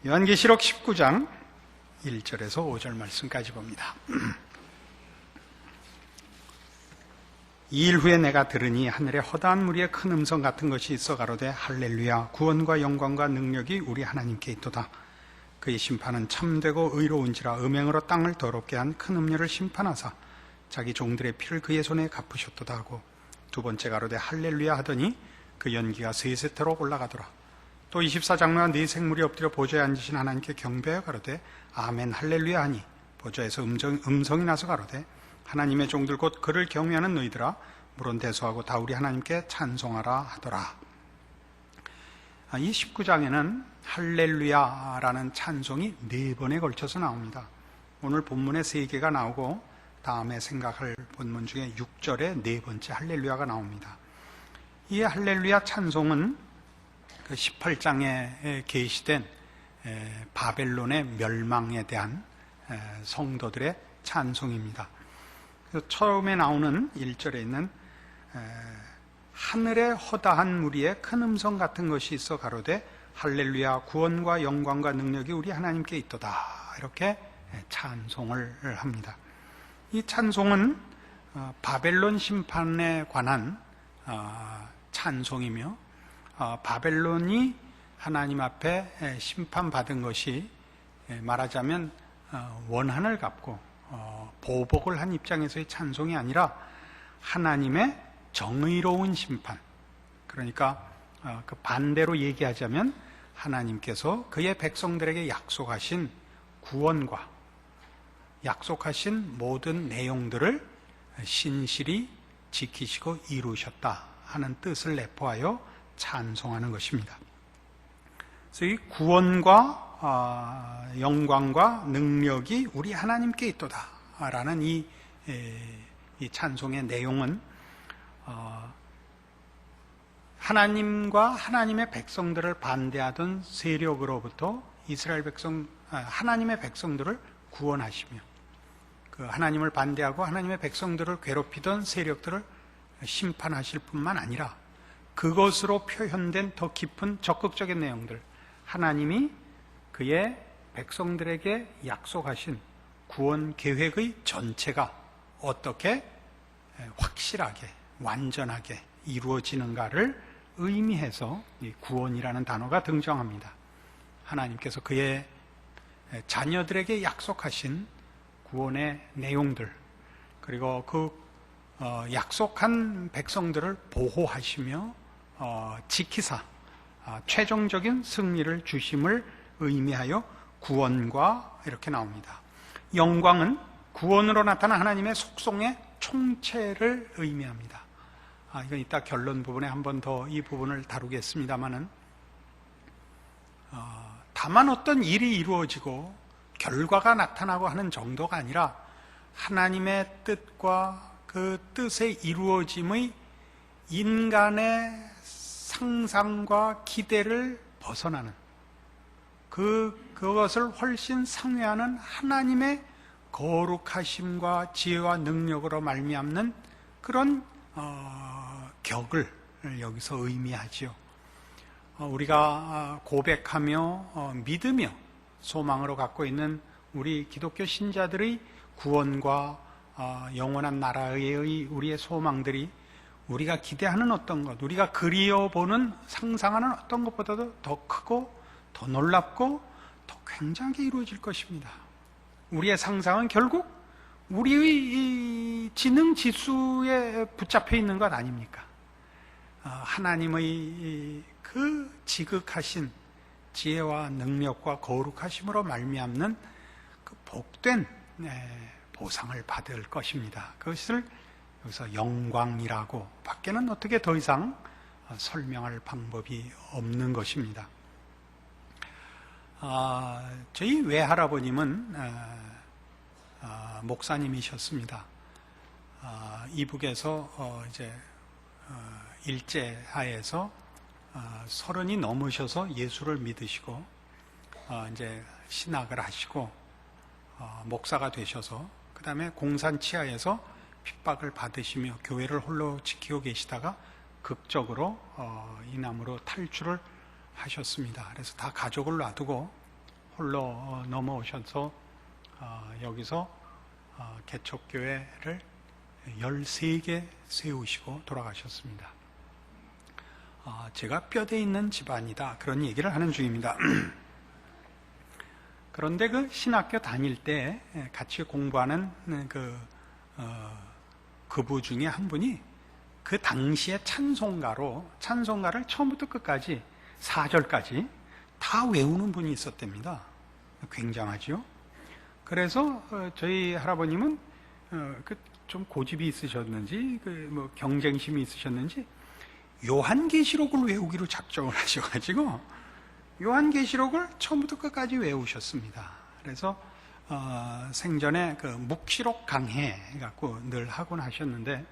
요한계시록 19장 1절에서 5절 말씀까지 봅니다. 이 일 후에 내가 들으니 하늘에 허다한 무리의 큰 음성 같은 것이 있어 가로되 할렐루야 구원과 영광과 능력이 우리 하나님께 있도다. 그의 심판은 참되고 의로운지라 음행으로 땅을 더럽게 한 큰 음녀를 심판하사 자기 종들의 피를 그의 손에 갚으셨도다 하고 두 번째 가로되 할렐루야 하더니 그 연기가 세세토록 올라가더라. 또 24장로와 네 생물이 엎드려 보좌에 앉으신 하나님께 경배하여 가로되 아멘 할렐루야 하니 보좌에서 음성이 나서 가로되 하나님의 종들 곧 그를 경외하는 너희들아 물론 대소하고 다 우리 하나님께 찬송하라 하더라. 이 19장에는 할렐루야라는 찬송이 4번에 걸쳐서 나옵니다. 오늘 본문에 3개가 나오고 다음에 생각할 본문 중에 6절에 4번째 할렐루야가 나옵니다. 이 할렐루야 찬송은 그 18장에 계시된 바벨론의 멸망에 대한 성도들의 찬송입니다. 그래서 처음에 나오는 1절에 있는 하늘에 허다한 무리의 큰 음성 같은 것이 있어 가로되 할렐루야 구원과 영광과 능력이 우리 하나님께 있도다 이렇게 찬송을 합니다. 이 찬송은 바벨론 심판에 관한 찬송이며 바벨론이 하나님 앞에 심판받은 것이 말하자면 원한을 갚고 보복을 한 입장에서의 찬송이 아니라 하나님의 정의로운 심판, 그러니까 그 반대로 얘기하자면 하나님께서 그의 백성들에게 약속하신 구원과 약속하신 모든 내용들을 신실히 지키시고 이루셨다 하는 뜻을 내포하여 찬송하는 것입니다. 그래서 이 구원과 영광과 능력이 우리 하나님께 있도다 라는 이 찬송의 내용은 하나님과 하나님의 백성들을 반대하던 세력으로부터 이스라엘 백성, 하나님의 백성들을 구원하시며 그 하나님을 반대하고 하나님의 백성들을 괴롭히던 세력들을 심판하실 뿐만 아니라 그것으로 표현된 더 깊은 적극적인 내용들, 하나님이 그의 백성들에게 약속하신 구원 계획의 전체가 어떻게 확실하게 완전하게 이루어지는가를 의미해서 이 구원이라는 단어가 등장합니다. 하나님께서 그의 자녀들에게 약속하신 구원의 내용들, 그리고 그 약속한 백성들을 보호하시며 지키사 최종적인 승리를 주심을 의미하여 구원과 이렇게 나옵니다. 영광은 구원으로 나타난 하나님의 속성의 총체를 의미합니다. 이건 이따 결론 부분에 한 번 더 이 부분을 다루겠습니다만은 다만 어떤 일이 이루어지고 결과가 나타나고 하는 정도가 아니라 하나님의 뜻과 그 뜻의 이루어짐의 인간의 상상과 기대를 벗어나는 그것을 훨씬 상회하는 하나님의 거룩하심과 지혜와 능력으로 말미암는 그런 격을 여기서 의미하지요. 우리가 고백하며 믿으며 소망으로 갖고 있는 우리 기독교 신자들의 구원과 영원한 나라의 우리의 소망들이 우리가 기대하는 어떤 것, 우리가 그리워보는 상상하는 어떤 것보다도 더 크고 더 놀랍고 더 굉장하게 이루어질 것입니다. 우리의 상상은 결국 우리의 이 지능 지수에 붙잡혀 있는 것 아닙니까? 하나님의 그 지극하신 지혜와 능력과 거룩하심으로 말미암는 그 복된 보상을 받을 것입니다. 그것을 여기서 영광이라고 밖에는 어떻게 더 이상 설명할 방법이 없는 것입니다. 저희 외할아버님은 목사님이셨습니다. 이북에서 이제 일제하에서 30이 넘으셔서 예수를 믿으시고 이제 신학을 하시고 목사가 되셔서 그 다음에 공산 치하에서 핍박을 받으시며 교회를 홀로 지키고 계시다가 극적으로 이남으로 탈출을 하셨습니다. 그래서 다 가족을 놔두고 홀로 넘어오셔서 여기서 개척교회를 13개 세우시고 돌아가셨습니다. 제가 뼈대 있는 집안이다, 그런 얘기를 하는 중입니다. 그런데 그 신학교 다닐 때 같이 공부하는 그부 중에 한 분이 그 당시에 찬송가를 처음부터 끝까지 4절까지 다 외우는 분이 있었답니다. 굉장하죠. 그래서 저희 할아버님은 좀 고집이 있으셨는지 뭐 경쟁심이 있으셨는지 요한계시록을 외우기로 작정을 하셔가지고 요한계시록을 처음부터 끝까지 외우셨습니다. 그래서 생전에 그 묵시록 강해 갖고 늘 하곤 하셨는데,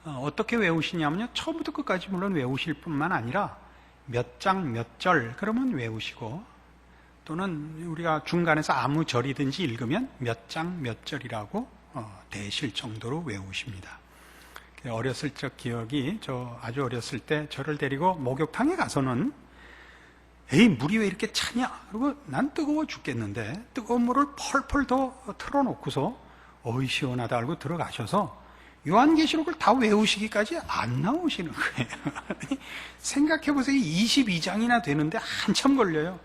어떻게 외우시냐면요, 처음부터 끝까지 물론 외우실 뿐만 아니라 몇 장 몇 절 그러면 외우시고, 또는 우리가 중간에서 아무 절이든지 읽으면 몇 장 몇 절이라고 되실 정도로 외우십니다. 어렸을 적 기억이, 아주 어렸을 때 저를 데리고 목욕탕에 가서는 에이, 물이 왜 이렇게 차냐? 그리고 난 뜨거워 죽겠는데 뜨거운 물을 펄펄 더 틀어놓고서 어이 시원하다 알고 들어가셔서 요한계시록을 다 외우시기까지 안 나오시는 거예요. 생각해보세요. 22장이나 되는데 한참 걸려요.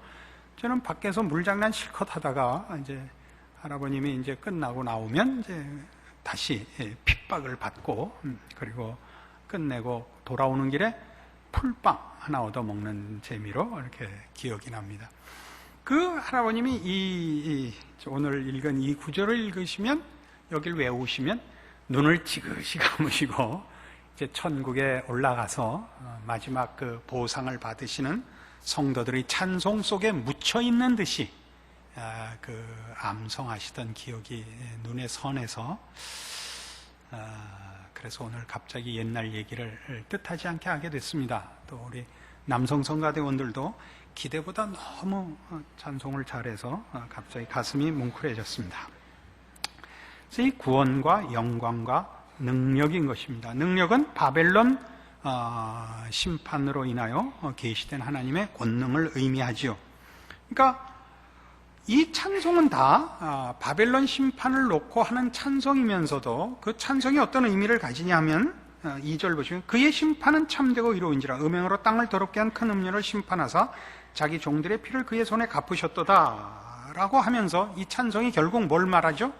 저는 밖에서 물장난 실컷 하다가 이제 할아버님이 이제 끝나고 나오면 이제 다시 핍박을 받고, 그리고 끝내고 돌아오는 길에 풀빵 하나 얻어먹는 재미로 이렇게 기억이 납니다. 그 할아버님이 오늘 읽은 이 구절을 읽으시면, 여길 외우시면 눈을 지그시 감으시고 이제 천국에 올라가서 마지막 그 보상을 받으시는 성도들의 찬송 속에 묻혀 있는 듯이 그 암송하시던 기억이 눈에 선해서, 그래서 오늘 갑자기 옛날 얘기를 뜻하지 않게 하게 됐습니다. 또 우리 남성 성가대원들도 기대보다 너무 찬송을 잘해서 갑자기 가슴이 뭉클해졌습니다. 그래서 이 구원과 영광과 능력인 것입니다. 능력은 바벨론 심판으로 인하여 계시된 하나님의 권능을 의미하지요. 그러니까 이 찬송은 다 바벨론 심판을 놓고 하는 찬송이면서도 그 찬송이 어떤 의미를 가지냐 하면, 2절 보시면 그의 심판은 참되고 의로운지라 음행으로 땅을 더럽게 한 큰 음료를 심판하사 자기 종들의 피를 그의 손에 갚으셨도다 라고 하면서 이 찬송이 결국 뭘 말하죠?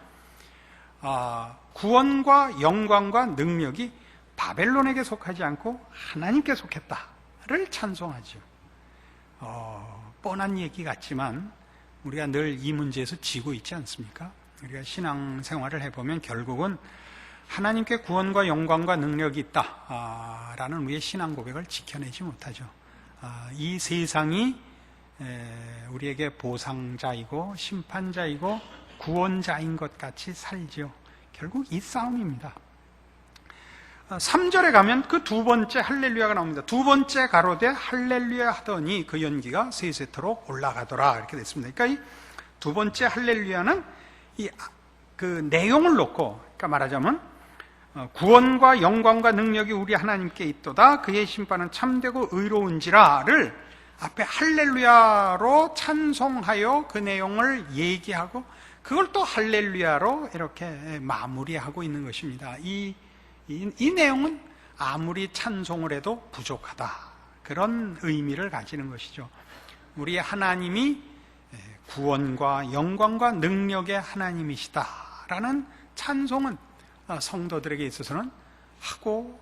구원과 영광과 능력이 바벨론에게 속하지 않고 하나님께 속했다를 찬송하죠. 뻔한 얘기 같지만 우리가 늘 이 문제에서 지고 있지 않습니까? 우리가 신앙생활을 해보면 결국은 하나님께 구원과 영광과 능력이 있다라는 우리의 신앙 고백을 지켜내지 못하죠. 이 세상이 우리에게 보상자이고 심판자이고 구원자인 것 같이 살지요. 결국 이 싸움입니다. 3절에 가면 그 두 번째 할렐루야가 나옵니다. 두 번째 가로되 할렐루야 하더니 그 연기가 세세토록 올라가더라, 이렇게 됐습니다. 그러니까 이 두 번째 할렐루야는 그 내용을 놓고, 그러니까 말하자면 구원과 영광과 능력이 우리 하나님께 있도다, 그의 심판은 참되고 의로운지라를 앞에 할렐루야로 찬송하여 그 내용을 얘기하고 그걸 또 할렐루야로 이렇게 마무리하고 있는 것입니다. 이 내용은 아무리 찬송을 해도 부족하다, 그런 의미를 가지는 것이죠. 우리 하나님이 구원과 영광과 능력의 하나님이시다라는 찬송은 성도들에게 있어서는 하고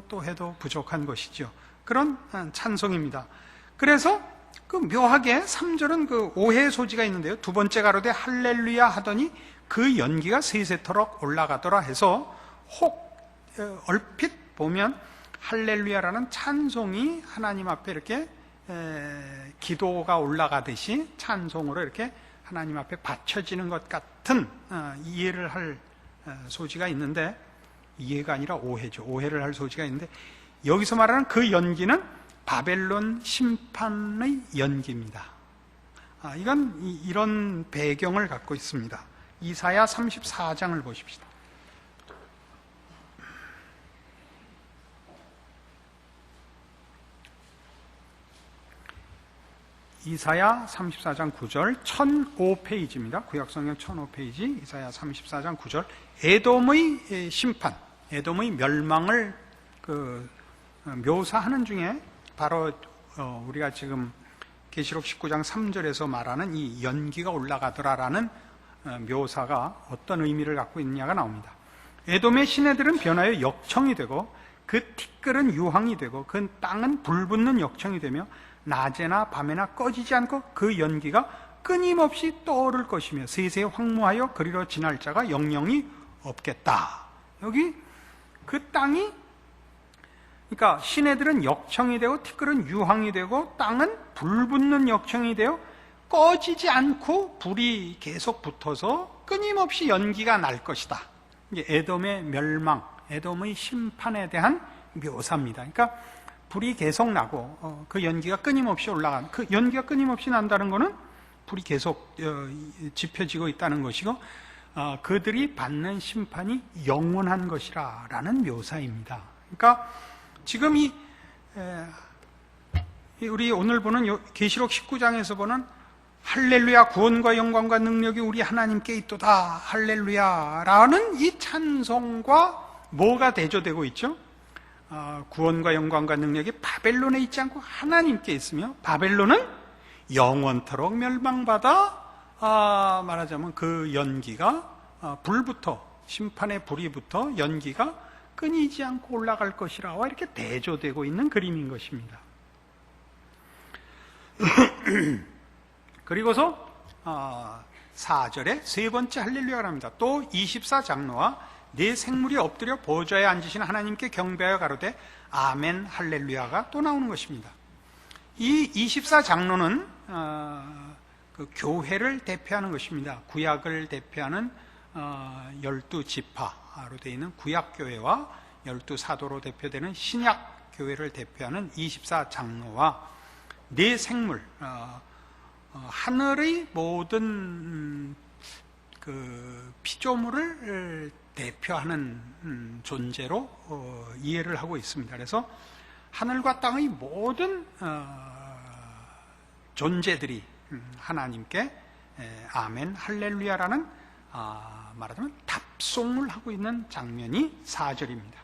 또 해도 부족한 것이죠. 그런 찬송입니다. 그래서 그 묘하게 3절은 그 오해의 소지가 있는데요. 두 번째 가로되 할렐루야 하더니 그 연기가 세세토록 올라가더라 해서 얼핏 보면 할렐루야라는 찬송이 하나님 앞에 이렇게 기도가 올라가듯이 찬송으로 이렇게 하나님 앞에 바쳐지는 것 같은 이해를 할 소지가 있는데, 이해가 아니라 오해죠. 오해를 할 소지가 있는데, 여기서 말하는 그 연기는 바벨론 심판의 연기입니다. 이건 이런 배경을 갖고 있습니다. 이사야 34장을 보십시다. 이사야 34장 9절 1005페이지입니다. 구약성경 1005페이지 이사야 34장 9절 에돔의 심판, 에돔의 멸망을 묘사하는 중에 바로 우리가 지금 계시록 19장 3절에서 말하는 이 연기가 올라가더라라는 묘사가 어떤 의미를 갖고 있느냐가 나옵니다. 에돔의 시내들은 변하여 역청이 되고 그 티끌은 유황이 되고 그 땅은 불붙는 역청이 되며 낮에나 밤에나 꺼지지 않고 그 연기가 끊임없이 떠오를 것이며 세세 황무하여 그리로 지날 자가 영영이 없겠다. 여기 그 땅이, 그러니까 시내들은 역청이 되고 티끌은 유황이 되고 땅은 불붙는 역청이 되어 꺼지지 않고 불이 계속 붙어서 끊임없이 연기가 날 것이다. 이게 에돔의 멸망, 에돔의 심판에 대한 묘사입니다. 그러니까 불이 계속 나고 그 연기가 끊임없이 올라간, 그 연기가 끊임없이 난다는 것은 불이 계속 지펴지고 있다는 것이고 그들이 받는 심판이 영원한 것이라는 묘사입니다. 그러니까 지금 우리 오늘 보는 계시록 19장에서 보는 할렐루야 구원과 영광과 능력이 우리 하나님께 있도다 할렐루야라는 이 찬송과 뭐가 대조되고 있죠? 구원과 영광과 능력이 바벨론에 있지 않고 하나님께 있으며 바벨론은 영원토록 멸망받아 말하자면 그 연기가 불부터 심판의 불이 붙어 연기가 끊이지 않고 올라갈 것이라와 이렇게 대조되고 있는 그림인 것입니다. 그리고서 4절에 세 번째 할렐루야가 합니다. 또 24장로와 네 생물이 엎드려 보좌에 앉으신 하나님께 경배하여 가로되 아멘 할렐루야가 또 나오는 것입니다. 이 24장로는 그 교회를 대표하는 것입니다. 구약을 대표하는 12지파로 되어 있는 구약교회와 12사도로 대표되는 신약교회를 대표하는 24장로와 네 생물, 하늘의 모든 그 피조물을 대표하는 존재로 이해를 하고 있습니다. 그래서 하늘과 땅의 모든 존재들이 하나님께 아멘 할렐루야라는 말하자면 답송을 하고 있는 장면이 4절입니다.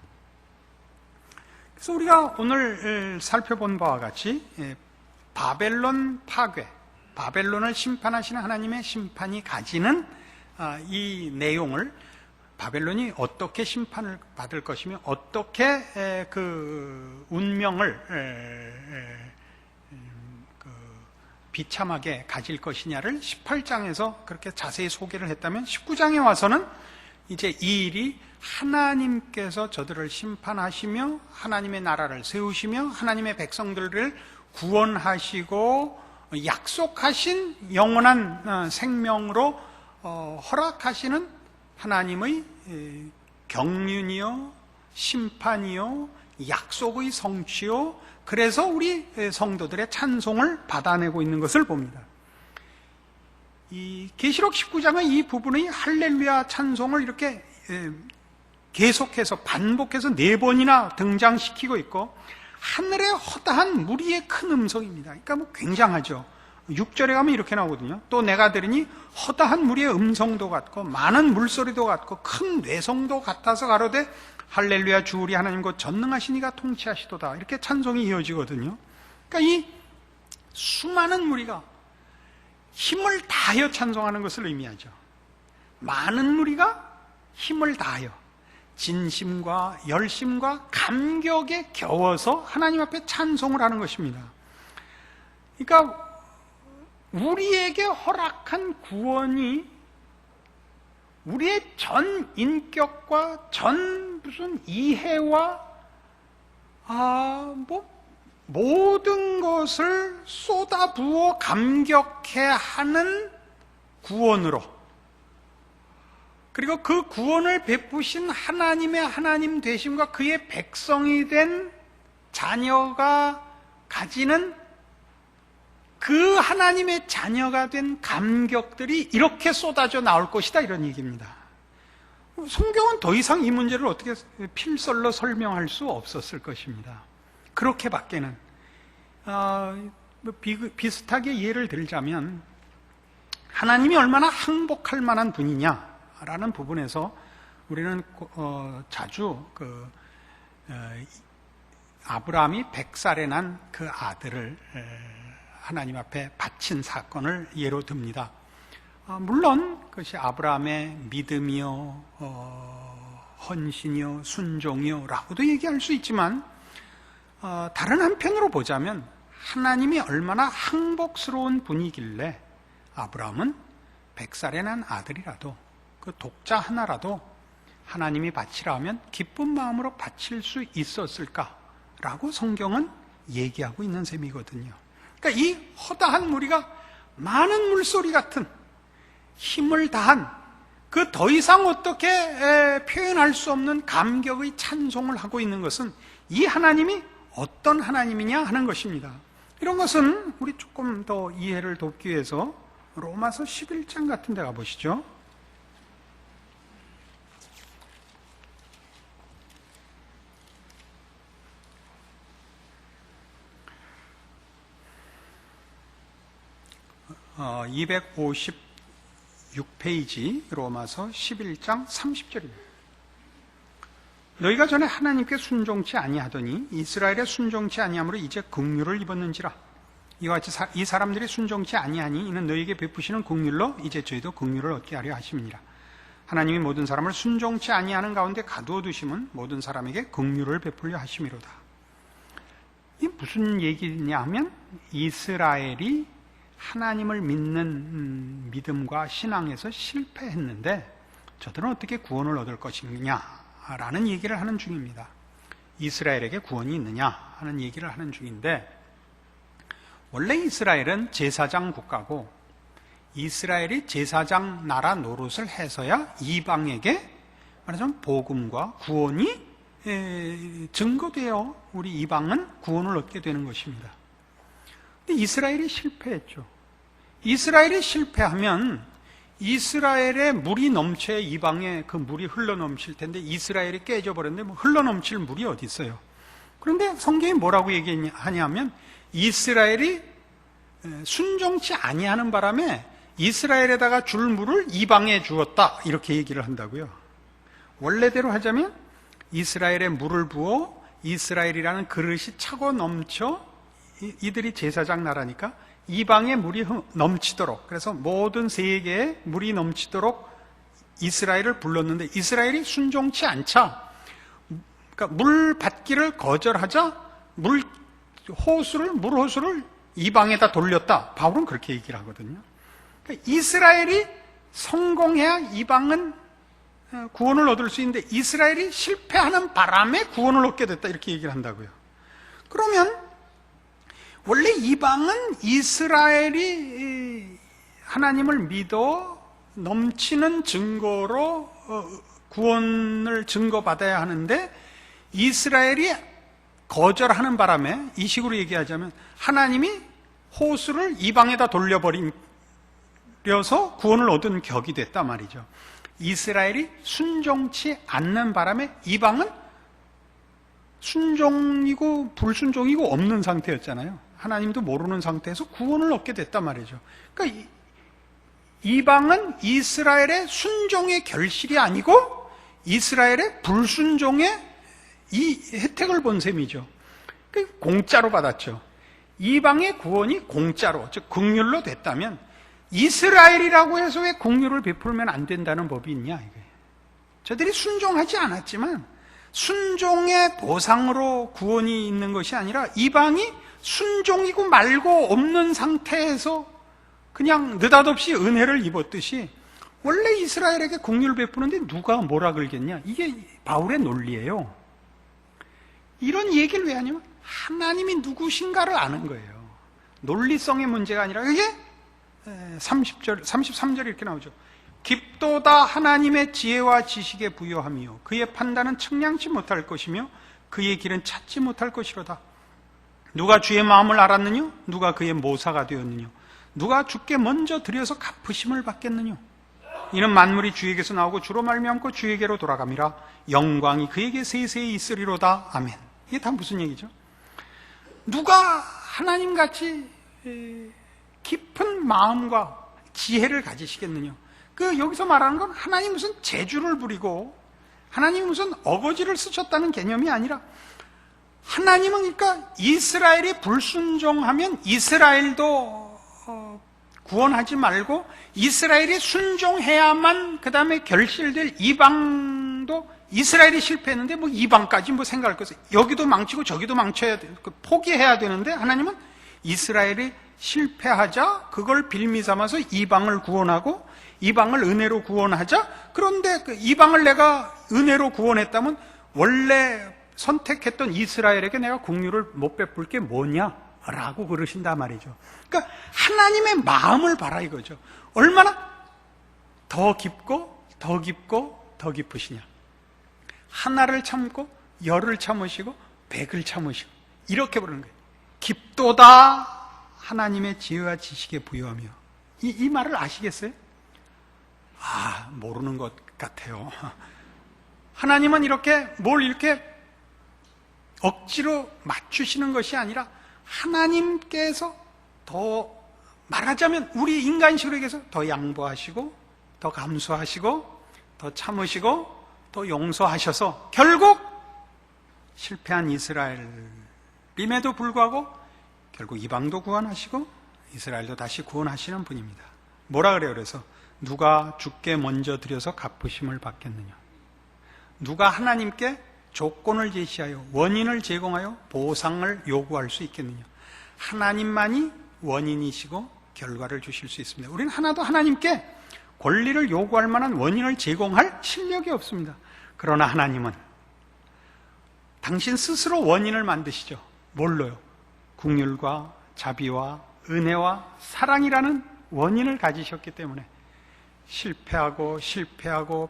그래서 우리가 오늘 살펴본 바와 같이 바벨론 파괴, 바벨론을 심판하시는 하나님의 심판이 가지는 이 내용을 바벨론이 어떻게 심판을 받을 것이며 어떻게 그 운명을 비참하게 가질 것이냐를 18장에서 그렇게 자세히 소개를 했다면 19장에 와서는 이제 이 일이 하나님께서 저들을 심판하시며 하나님의 나라를 세우시며 하나님의 백성들을 구원하시고 약속하신 영원한 생명으로 허락하시는 하나님의 경륜이요 심판이요 약속의 성취요, 그래서 우리 성도들의 찬송을 받아내고 있는 것을 봅니다. 이 계시록 19장의 이 부분의 할렐루야 찬송을 이렇게 계속해서 반복해서 4번이나 등장시키고 있고 하늘의 허다한 무리의 큰 음성입니다. 그러니까 뭐 굉장하죠. 6절에 가면 이렇게 나오거든요. 또 내가 들으니 허다한 무리의 음성도 같고 많은 물소리도 같고 큰 뇌성도 같아서 가로되 할렐루야 주 우리 하나님 곧 전능하신 이가 통치하시도다. 이렇게 찬송이 이어지거든요. 그러니까 이 수많은 무리가 힘을 다하여 찬송하는 것을 의미하죠. 많은 무리가 힘을 다하여 진심과 열심과 감격에 겨워서 하나님 앞에 찬송을 하는 것입니다. 그러니까 우리에게 허락한 구원이 우리의 전 인격과 전 무슨 이해와 모든 것을 쏟아부어 감격해 하는 구원으로, 그리고 그 구원을 베푸신 하나님의 하나님 되심과 그의 백성이 된 자녀가 가지는 그 하나님의 자녀가 된 감격들이 이렇게 쏟아져 나올 것이다, 이런 얘기입니다. 성경은 더 이상 이 문제를 어떻게 필설로 설명할 수 없었을 것입니다. 그렇게밖에는 비슷하게 예를 들자면 하나님이 얼마나 항복할 만한 분이냐라는 부분에서 우리는 자주 아브라함이 100살에 난 그 아들을 하나님 앞에 바친 사건을 예로 듭니다. 물론 그것이 아브라함의 믿음이요, 헌신이요, 순종이요 라고도 얘기할 수 있지만 다른 한편으로 보자면 하나님이 얼마나 항복스러운 분이길래 아브라함은 100살에 난 아들이라도 그 독자 하나라도 하나님이 바치라 하면 기쁜 마음으로 바칠 수 있었을까라고 성경은 얘기하고 있는 셈이거든요. 그러니까 이 허다한 무리가 많은 물소리 같은 힘을 다한 그 더 이상 어떻게 표현할 수 없는 감격의 찬송을 하고 있는 것은 이 하나님이 어떤 하나님이냐 하는 것입니다. 이런 것은 우리 조금 더 이해를 돕기 위해서 로마서 11장 같은 데 가보시죠. 어, 256페이지 로마서 11장 30절입니다. 너희가 전에 하나님께 순종치 아니하더니 이스라엘에 순종치 아니함으로 이제 긍휼을 입었는지라. 이와 같이 이 사람들이 순종치 아니하니 이는 너희에게 베푸시는 긍휼로 이제 저희도 긍휼을 얻게 하려 하심이니라. 하나님이 모든 사람을 순종치 아니하는 가운데 가두어 두심은 모든 사람에게 긍휼을 베풀려 하심이로다. 이게 무슨 얘기냐 하면 이스라엘이 하나님을 믿는 믿음과 신앙에서 실패했는데 저들은 어떻게 구원을 얻을 것이냐라는 얘기를 하는 중입니다. 이스라엘에게 구원이 있느냐 하는 얘기를 하는 중인데, 원래 이스라엘은 제사장 국가고 이스라엘이 제사장 나라 노릇을 해서야 이방에게 말하자면 복음과 구원이 증거되어 우리 이방은 구원을 얻게 되는 것입니다. 근데 이스라엘이 실패했죠. 이스라엘이 실패하면 이스라엘의 물이 넘쳐야 이방에 그 물이 흘러넘칠 텐데 이스라엘이 깨져버렸는데 뭐 흘러넘칠 물이 어디 있어요? 그런데 성경이 뭐라고 얘기하냐면 이스라엘이 순종치 아니하는 바람에 이스라엘에다가 줄 물을 이방에 주었다 이렇게 얘기를 한다고요. 원래대로 하자면 이스라엘에 물을 부어 이스라엘이라는 그릇이 차고 넘쳐 이들이 제사장 나라니까 이방에 물이 넘치도록, 그래서 모든 세계에 물이 넘치도록 이스라엘을 불렀는데 이스라엘이 순종치 않자, 그러니까 물 받기를 거절하자 물호수를 이방에다 돌렸다. 바울은 그렇게 얘기를 하거든요. 그러니까 이스라엘이 성공해야 이방은 구원을 얻을 수 있는데 이스라엘이 실패하는 바람에 구원을 얻게 됐다 이렇게 얘기를 한다고요. 그러면 원래 이방은 이스라엘이 하나님을 믿어 넘치는 증거로 구원을 증거받아야 하는데 이스라엘이 거절하는 바람에 이 식으로 얘기하자면 하나님이 호수를 이방에다 돌려버려서 구원을 얻은 격이 됐단 말이죠. 이스라엘이 순종치 않는 바람에 이방은 순종이고 불순종이고 없는 상태였잖아요. 하나님도 모르는 상태에서 구원을 얻게 됐단 말이죠. 그러니까 이방은 이스라엘의 순종의 결실이 아니고 이스라엘의 불순종의 이 혜택을 본 셈이죠. 공짜로 받았죠. 이방의 구원이 공짜로, 즉 긍휼로 됐다면 이스라엘이라고 해서 왜 긍휼을 베풀면 안 된다는 법이 있냐 이거예요. 저들이 순종하지 않았지만 순종의 보상으로 구원이 있는 것이 아니라 이방이 순종이고 말고 없는 상태에서 그냥 느닷없이 은혜를 입었듯이 원래 이스라엘에게 긍휼을 베푸는데 누가 뭐라 그러겠냐, 이게 바울의 논리예요. 이런 얘기를 왜 하냐면 하나님이 누구신가를 아는 거예요. 논리성의 문제가 아니라 이게 33절 이렇게 나오죠. 깊도다 하나님의 지혜와 지식에 부요함이요 그의 판단은 측량치 못할 것이며 그의 길은 찾지 못할 것이로다. 누가 주의 마음을 알았느냐? 누가 그의 모사가 되었느냐? 누가 주께 먼저 드려서 갚으심을 받겠느냐? 이는 만물이 주에게서 나오고 주로 말미암고 주에게로 돌아감이라. 영광이 그에게 세세히 있으리로다. 아멘. 이게 다 무슨 얘기죠? 누가 하나님같이 깊은 마음과 지혜를 가지시겠느냐? 여기서 말하는 건 하나님 무슨 재주를 부리고 하나님 무슨 어거지를 쓰셨다는 개념이 아니라, 하나님은 그러니까 이스라엘이 불순종하면 이스라엘도 구원하지 말고, 이스라엘이 순종해야만 그 다음에 결실될 이방도, 이스라엘이 실패했는데 뭐 이방까지 뭐 생각할 것을, 여기도 망치고 저기도 망쳐야 돼, 포기해야 되는데, 하나님은 이스라엘이 실패하자 그걸 빌미 삼아서 이방을 구원하고 이방을 은혜로 구원하자. 그런데 그 이방을 내가 은혜로 구원했다면 원래 선택했던 이스라엘에게 내가 긍휼을 못 베풀 게 뭐냐? 라고 그러신단 말이죠. 그러니까 하나님의 마음을 봐라 이거죠. 얼마나 더 깊고 더 깊고 더 깊으시냐. 하나를 참고 열을 참으시고 백을 참으시고 이렇게 부르는 거예요. 깊도다 하나님의 지혜와 지식에 부여하며. 이 말을 아시겠어요? 모르는 것 같아요. 하나님은 이렇게 뭘 이렇게 억지로 맞추시는 것이 아니라, 하나님께서 더, 말하자면 우리 인간식으로 얘기해서 더 양보하시고 더 감수하시고 더 참으시고 더 용서하셔서 결국 실패한 이스라엘임에도 불구하고 결국 이방도 구원하시고 이스라엘도 다시 구원하시는 분입니다. 뭐라 그래요? 그래서 누가 주께 먼저 드려서 갚으심을 받겠느냐? 누가 하나님께 조건을 제시하여 원인을 제공하여 보상을 요구할 수 있겠느냐? 하나님만이 원인이시고 결과를 주실 수 있습니다. 우리는 하나도 하나님께 권리를 요구할 만한 원인을 제공할 실력이 없습니다. 그러나 하나님은 당신 스스로 원인을 만드시죠. 뭘로요? 긍휼과 자비와 은혜와 사랑이라는 원인을 가지셨기 때문에 실패하고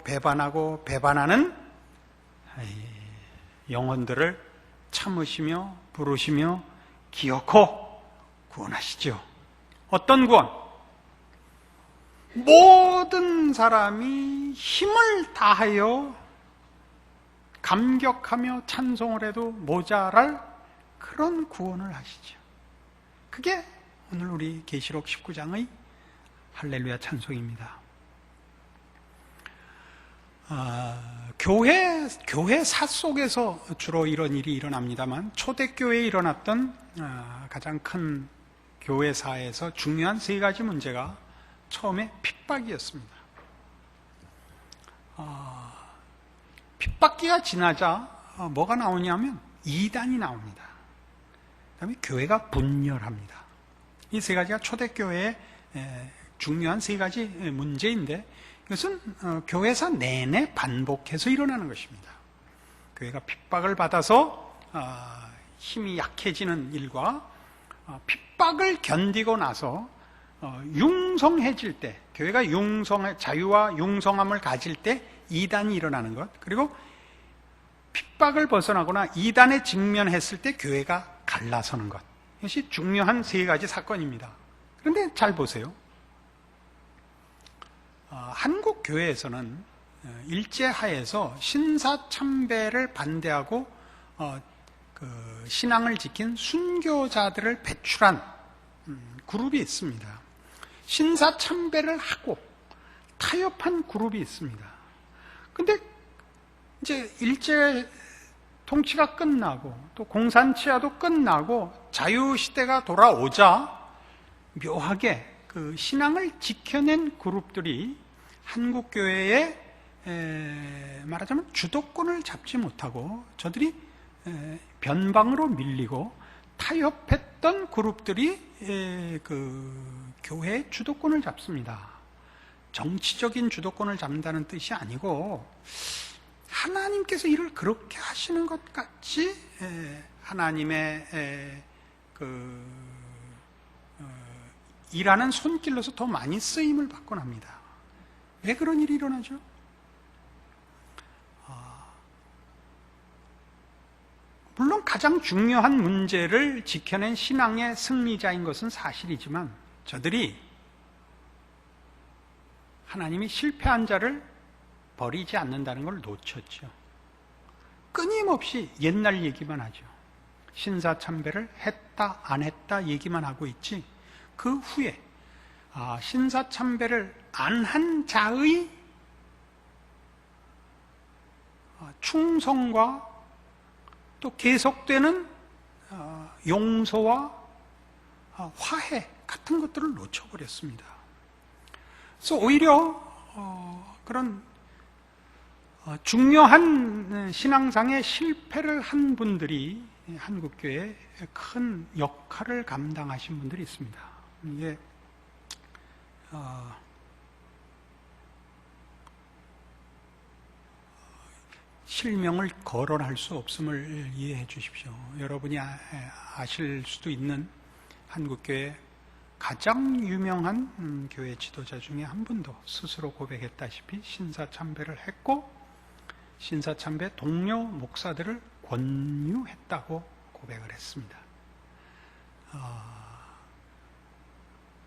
배반하고 배반하는 영혼들을 참으시며 부르시며 기어코 구원하시죠. 어떤 구원? 모든 사람이 힘을 다하여 감격하며 찬송을 해도 모자랄 그런 구원을 하시죠. 그게 오늘 우리 계시록 19장의 할렐루야 찬송입니다. 교회사 속에서 주로 이런 일이 일어납니다만, 초대교회에 일어났던 가장 큰 교회사에서 중요한 세 가지 문제가 처음에 핍박이었습니다. 핍박기가 지나자 뭐가 나오냐면 이단이 나옵니다. 그 다음에 교회가 분열합니다. 이 세 가지가 초대교회의 중요한 세 가지 문제인데, 이것은 교회사 내내 반복해서 일어나는 것입니다. 교회가 핍박을 받아서 힘이 약해지는 일과 핍박을 견디고 나서 융성해질 때, 교회가 자유와 융성함을 가질 때 이단이 일어나는 것, 그리고 핍박을 벗어나거나 이단에 직면했을 때 교회가 갈라서는 것, 이것이 중요한 세 가지 사건입니다. 그런데 잘 보세요. 한국 교회에서는 일제하에서 신사참배를 반대하고 신앙을 지킨 순교자들을 배출한 그룹이 있습니다. 신사참배를 하고 타협한 그룹이 있습니다. 근데 이제 일제 통치가 끝나고 또 공산치하도 끝나고 자유시대가 돌아오자 묘하게 그 신앙을 지켜낸 그룹들이 한국교회에 말하자면 주도권을 잡지 못하고 저들이 변방으로 밀리고 타협했던 그룹들이 그 교회의 주도권을 잡습니다. 정치적인 주도권을 잡는다는 뜻이 아니고 하나님께서 일을 그렇게 하시는 것 같이 하나님의 일하는 손길로서 더 많이 쓰임을 받곤 합니다. 왜 그런 일이 일어나죠? 물론 가장 중요한 문제를 지켜낸 신앙의 승리자인 것은 사실이지만, 저들이 하나님이 실패한 자를 버리지 않는다는 걸 놓쳤죠. 끊임없이 옛날 얘기만 하죠. 신사참배를 했다 안 했다 얘기만 하고 있지, 그 후에 신사참배를 안 한 자의 충성과 또 계속되는 용서와 화해 같은 것들을 놓쳐버렸습니다. 그래서 오히려 그런 중요한 신앙상의 실패를 한 분들이 한국교회에 큰 역할을 감당하신 분들이 있습니다. 이게 실명을 거론할 수 없음을 이해해 주십시오. 여러분이 아실 수도 있는 한국교회 가장 유명한 교회 지도자 중에 한 분도 스스로 고백했다시피 신사참배를 했고 신사참배 동료 목사들을 권유했다고 고백을 했습니다.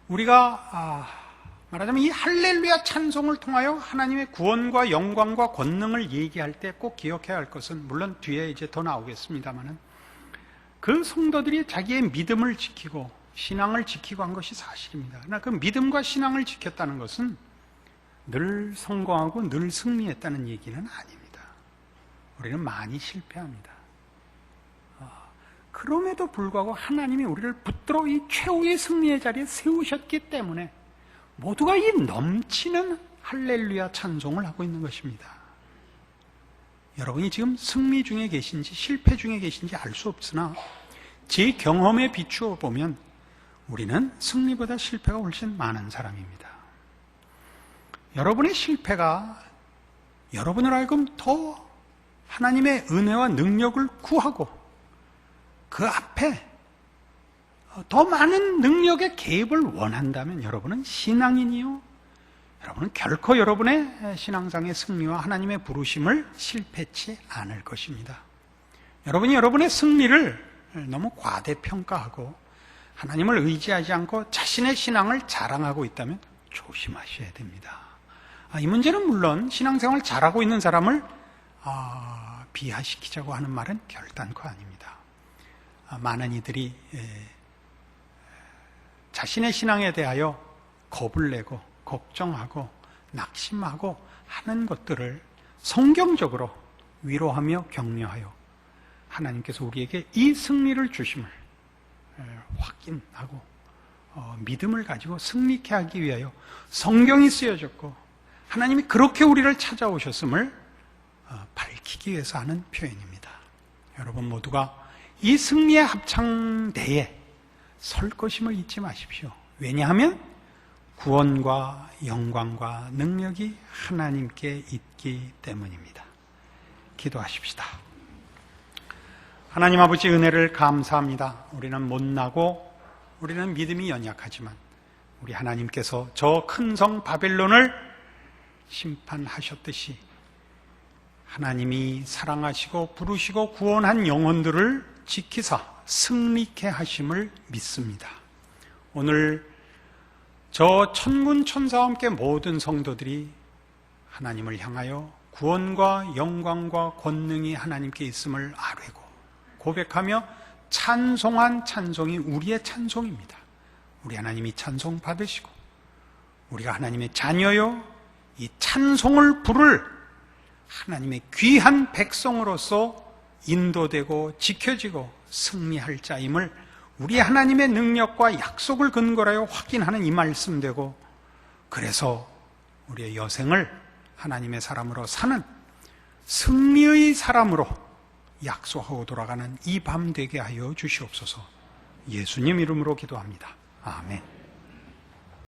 우리가 말하자면 이 할렐루야 찬송을 통하여 하나님의 구원과 영광과 권능을 얘기할 때 꼭 기억해야 할 것은, 물론 뒤에 이제 더 나오겠습니다만은, 그 성도들이 자기의 믿음을 지키고 신앙을 지키고 한 것이 사실입니다. 그러나 그 믿음과 신앙을 지켰다는 것은 늘 성공하고 늘 승리했다는 얘기는 아닙니다. 우리는 많이 실패합니다. 그럼에도 불구하고 하나님이 우리를 붙들어 이 최후의 승리의 자리에 세우셨기 때문에 모두가 이 넘치는 할렐루야 찬송을 하고 있는 것입니다. 여러분이 지금 승리 중에 계신지 실패 중에 계신지 알 수 없으나 제 경험에 비추어 보면 우리는 승리보다 실패가 훨씬 많은 사람입니다. 여러분의 실패가 여러분을 하여금 더 하나님의 은혜와 능력을 구하고 그 앞에 더 많은 능력의 개입을 원한다면 여러분은 신앙인이요, 여러분은 결코 여러분의 신앙상의 승리와 하나님의 부르심을 실패치 않을 것입니다. 여러분이 여러분의 승리를 너무 과대평가하고 하나님을 의지하지 않고 자신의 신앙을 자랑하고 있다면 조심하셔야 됩니다. 이 문제는 물론 신앙생활 잘하고 있는 사람을 비하시키자고 하는 말은 결단코 아닙니다. 많은 이들이 자신의 신앙에 대하여 겁을 내고 걱정하고 낙심하고 하는 것들을 성경적으로 위로하며 격려하여 하나님께서 우리에게 이 승리를 주심을 확인하고 믿음을 가지고 승리케 하기 위하여 성경이 쓰여졌고 하나님이 그렇게 우리를 찾아오셨음을 밝히기 위해서 하는 표현입니다. 여러분 모두가 이 승리의 합창대에 설 것임을 잊지 마십시오. 왜냐하면 구원과 영광과 능력이 하나님께 있기 때문입니다. 기도하십시다. 하나님 아버지, 은혜를 감사합니다. 우리는 못나고 우리는 믿음이 연약하지만 우리 하나님께서 저 큰 성 바벨론을 심판하셨듯이 하나님이 사랑하시고 부르시고 구원한 영혼들을 지키사 승리케 하심을 믿습니다. 오늘 저 천군 천사와 함께 모든 성도들이 하나님을 향하여 구원과 영광과 권능이 하나님께 있음을 아뢰고 고백하며 찬송한 찬송이 우리의 찬송입니다. 우리 하나님이 찬송 받으시고 우리가 하나님의 자녀요 이 찬송을 부를 하나님의 귀한 백성으로서 인도되고 지켜지고 승리할 자임을 우리 하나님의 능력과 약속을 근거로 하여 확인하는 이 말씀되고, 그래서 우리의 여생을 하나님의 사람으로 사는 승리의 사람으로 약속하고 돌아가는 이 밤 되게 하여 주시옵소서. 예수님 이름으로 기도합니다. 아멘.